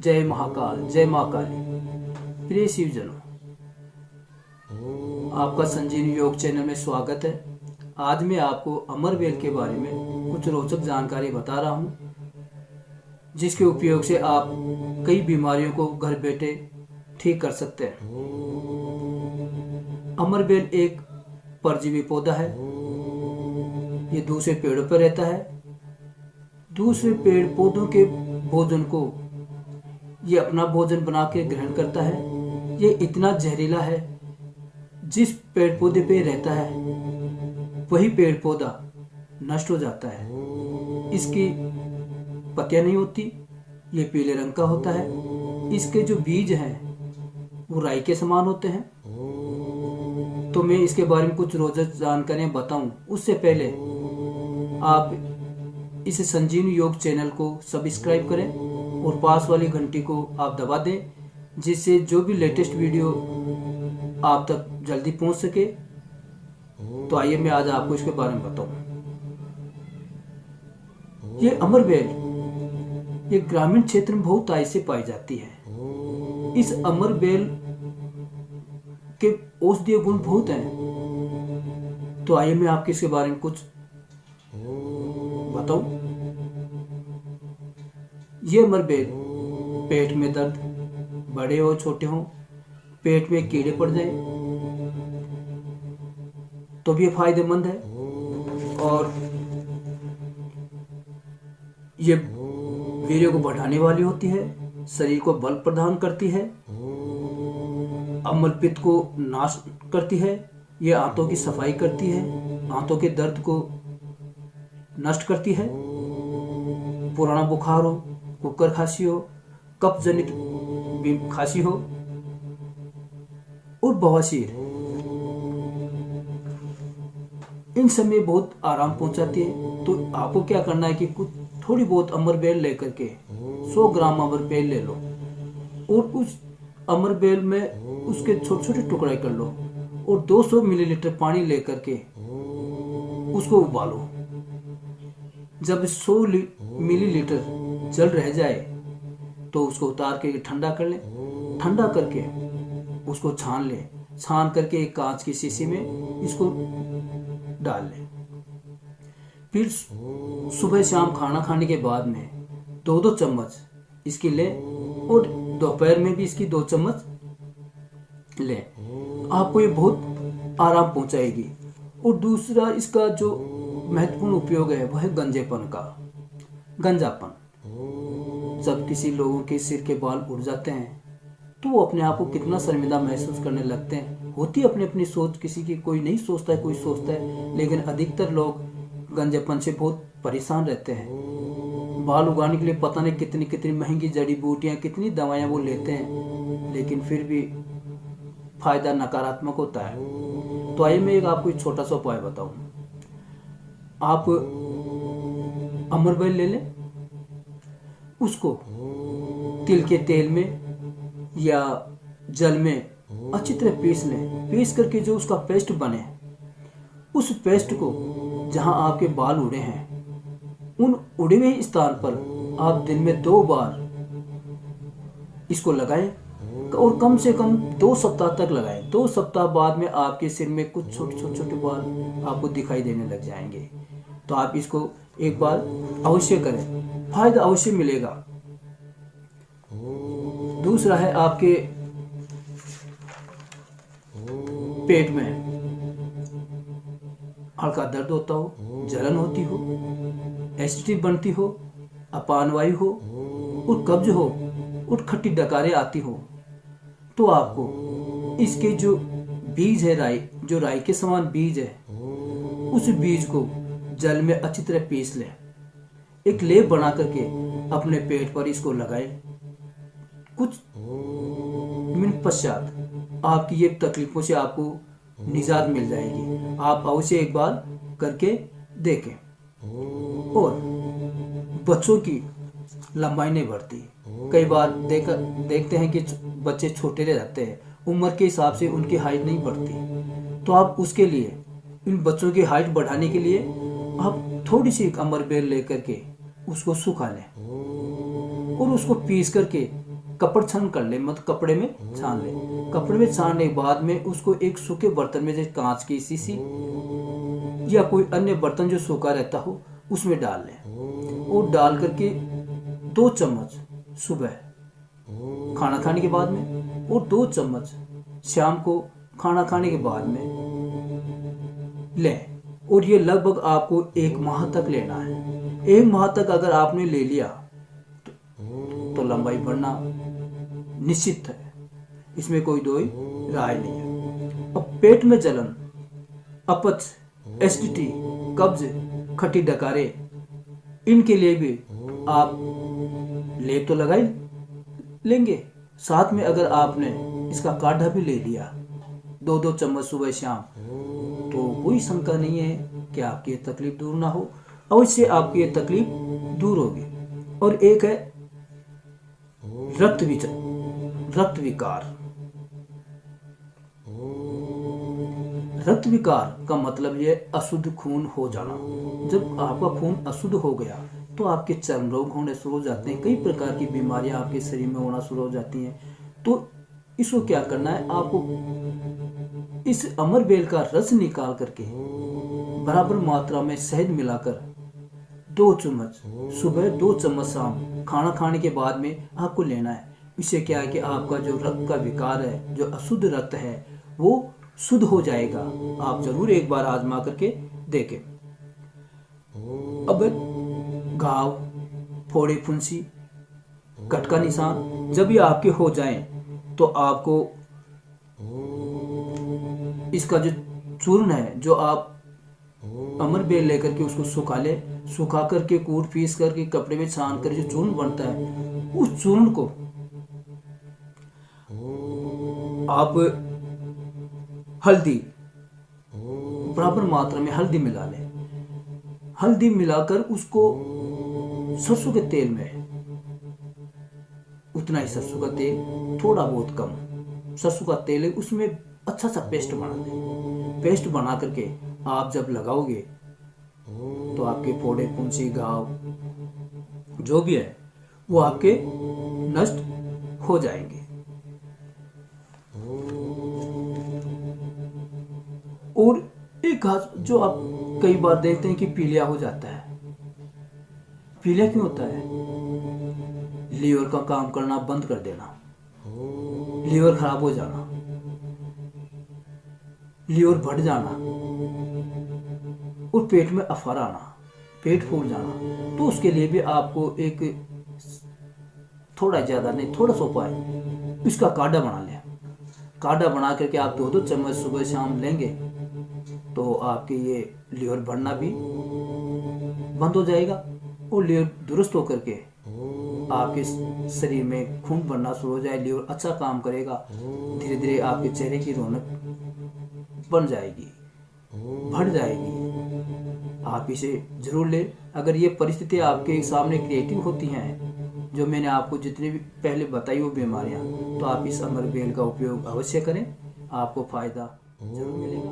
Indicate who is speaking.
Speaker 1: जय महाकाल, जय माँ काली। प्रिय शिवजनों, आपका संजीवनी योग चैनल में स्वागत है। आज मैं आपको अमरवेल के बारे में कुछ रोचक जानकारी बता रहा हूँ, जिसके उपयोग से आप कई बीमारियों को घर बैठे ठीक कर सकते हैं। अमरवेल एक परजीवी पौधा है। ये दूसरे पेड़ों पर रहता है। दूसरे पेड़ पौधों के भोजन को ये अपना भोजन बना के ग्रहण करता है। ये इतना जहरीला है, जिस पेड़ पौधे पे रहता है वही पेड़ पौधा नष्ट हो जाता है। इसकी पत्तियां नहीं होती, ये पीले रंग का होता है। इसके जो बीज हैं वो राई के समान होते हैं। तो मैं इसके बारे में कुछ रोचक जानकारियां बताऊं, उससे पहले आप इस संजीवनी योग चैनल को सब्सक्राइब करें और पास वाली घंटी को आप दबा दें, जिससे जो भी लेटेस्ट वीडियो आप तक जल्दी पहुंच सके। तो आइए मैं आज आपको इसके बारे में बताऊं। ये अमरवेल ये ग्रामीण क्षेत्र में बहुत आय से पाई जाती है। इस अमरवेल के औषधीय गुण बहुत हैं। तो आइए मैं आपको इसके बारे में कुछ बताऊं। ये अमरवेल पेट में दर्द, बड़े हो छोटे हो, पेट में कीड़े पड़ जाए तो भी फायदेमंद है। और ये वीर्य को बढ़ाने वाली होती है, शरीर को बल प्रदान करती है, अम्ल पित्त को नाश करती है। ये आंतों की सफाई करती है, आंतों के दर्द को नष्ट करती है। पुराना बुखार हो, कुकर खांसी हो, कफ जनित खांसी हो और बवासीर, इन सब में बहुत आराम पहुंचाती है। तो आपको क्या करना है कि कुछ थोड़ी बहुत अमरवेल लेकर के 100 ग्राम अमरवेल ले लो और उस अमरवेल में उसके छोटे छोटे टुकड़े कर लो और 200 मिलीलीटर पानी लेकर के उसको उबालो। जब 100 मिलीलीटर जल रह जाए तो उसको उतार के ठंडा कर लें। ठंडा करके उसको छान लें। छान करके एक कांच की शीशी में इसको डाल लें। फिर सुबह शाम खाना खाने के बाद में 2-2 चम्मच इसकी लें और दोपहर में भी इसकी 2 चम्मच लें। आपको ये बहुत आराम पहुंचाएगी। और दूसरा इसका जो महत्वपूर्ण उपयोग है वह है गंजेपन का। गंजापन, जब किसी लोगों के सिर के बाल उड़ जाते हैं तो वो अपने आप को कितना शर्मिंदा महसूस करने लगते हैं। होती अपनी अपनी सोच, किसी की कोई नहीं सोचता है, कोई सोचता है, लेकिन अधिकतर लोग गंजेपन से बहुत परेशान रहते हैं। बाल उगाने के लिए पता नहीं कितनी कितनी महंगी जड़ी बूटियां, कितनी दवाइयां वो लेते हैं, लेकिन फिर भी फायदा नकारात्मक होता है। तो आइए मैं एक आपको एक छोटा सा उपाय बताऊं। आप अमरवेल ले लें, उसको तिल के तेल में या जल में अच्छी तरह पीस लें। पीस करके जो उसका पेस्ट बने, उस पेस्ट को जहां आपके बाल उड़े हैं उन उड़े हुए स्थान पर आप दिन में 2 बार इसको लगाएं और कम से कम 2 सप्ताह तक लगाएं। 2 सप्ताह बाद में आपके सिर में कुछ छोटे छोटे छोटे बाल आपको दिखाई देने लग जाएंगे। तो आप इसको एक बार अवश्य करें, फायदा अवश्य मिलेगा। दूसरा है आपके पेट में हल्का दर्द होता हो, जलन होती हो, एसिडिटी बनती हो, अपान वायु हो और कब्ज हो और खट्टी डकारें आती हो, तो आपको इसके जो बीज है राई, जो राई के समान बीज है, उस बीज को जल में अच्छी तरह पीस लें। एक लेप बना करके अपने पेट पर इसको लगाएं। कुछ मिनट पश्चात आपकी ये तकलीफों से आपको निजात मिल जाएगी। आप अवश्य एक बार करके देखें। और बच्चों की लंबाई नहीं बढ़ती। कई बार देखते हैं कि बच्चे छोटे रह जाते हैं, उम्र के हिसाब से उनकी हाइट नहीं बढ़ती। तो आप उसके लिए, इन बच्चों की हाइट बढ़ाने के लिए आप थोड़ी सी अमरवेल लेकर के उसको सुखा लें और उसको पीस करके कपड़ छन कर ले, मतलब कपड़े में छान ले। कपड़े में छानने के बाद में उसको एक सूखे बर्तन में, जैसे कांच की शीशी या कोई अन्य बर्तन जो सूखा रहता हो उसमें डाल लें। और डाल करके 2 चम्मच सुबह खाना खाने के बाद में और 2 चम्मच शाम को खाना खाने के बाद में लें। और ये लगभग आपको 1 माह तक लेना है। 1 माह तक अगर आपने ले लिया तो लंबाई बढ़ना निश्चित है, इसमें कोई दो राय नहीं है। अब पेट में जलन, अपच, एसिडिटी, कब्ज, खट्टी डकारे, इनके लिए भी आप लेप तो लगा ही लेंगे। साथ में अगर आपने इसका काढ़ा भी ले लिया 2-2 चम्मच सुबह शाम, तो कोई शंका नहीं है कि आपकी ये तकलीफ दूर ना हो। अवश्य आपकी ये तकलीफ दूर होगी। और एक है रक्त विकार। रक्त विकार का मतलब यह अशुद्ध खून हो जाना। जब आपका खून अशुद्ध हो गया तो आपके चर्म रोग होने शुरू हो जाते हैं, कई प्रकार की बीमारियां आपके शरीर में होना शुरू हो जाती हैं। तो इसको क्या करना है, आपको इस अमरबेल का रस निकाल करके बराबर मात्रा में शहद मिलाकर 2 चम्मच सुबह, 2 चम्मच शाम खाना खाने के बाद में आपको लेना है। इससे क्या है कि आपका जो रक्त का विकार है, जो अशुद्ध रक्त है, वो शुद्ध हो जाएगा। आप जरूर एक बार आजमा करके देखें। अब घाव, फोड़े, फुंसी, कटका निशान जब ये आपके हो जाएं तो आपको इसका जो चूर्ण है, जो आप अमरबेल लेकर के उसको सुखा ले, सुखा करके कूट पीस करके कपड़े में छान कर जो चूर्ण बनता है, उस चूर्ण को आप हल्दी, बराबर मात्रा में हल्दी मिला लें। हल्दी मिलाकर उसको सरसों के तेल में, उतना ही सरसों का तेल, थोड़ा बहुत कम सरसों का तेल है, उसमें अच्छा सा पेस्ट बना लें। पेस्ट बना करके आप जब लगाओगे तो आपके फोड़े, फुंसी, घाव जो भी है वो आपके नष्ट हो जाएंगे। और एक घास जो आप कई बार देखते हैं कि पीलिया हो जाता है। पीलिया क्यों होता है? लीवर का काम करना बंद कर देना, लीवर खराब हो जाना, लीवर बढ़ जाना और पेट में अफारा आना, पेट फूल जाना। तो उसके लिए भी आपको एक थोड़ा ज्यादा नहीं, थोड़ा सा उपाय, इसका काढ़ा बना लें। काढ़ा बना करके आप 2-2 चम्मच सुबह शाम लेंगे तो आपके ये लीवर बढ़ना भी बंद हो जाएगा और लीवर दुरुस्त होकर के आपके शरीर में खून बनना शुरू हो जाए, लीवर अच्छा काम करेगा। धीरे धीरे आपके चेहरे की रौनक बन जाएगी, बढ़ जाएगी। आप इसे जरूर लें। अगर ये परिस्थिति आपके सामने क्रिएटिव होती हैं, जो मैंने आपको जितनी भी पहले बताई वो बीमारियां, तो आप इस अमरबेल का उपयोग अवश्य करें, आपको फायदा जरूर मिलेगा।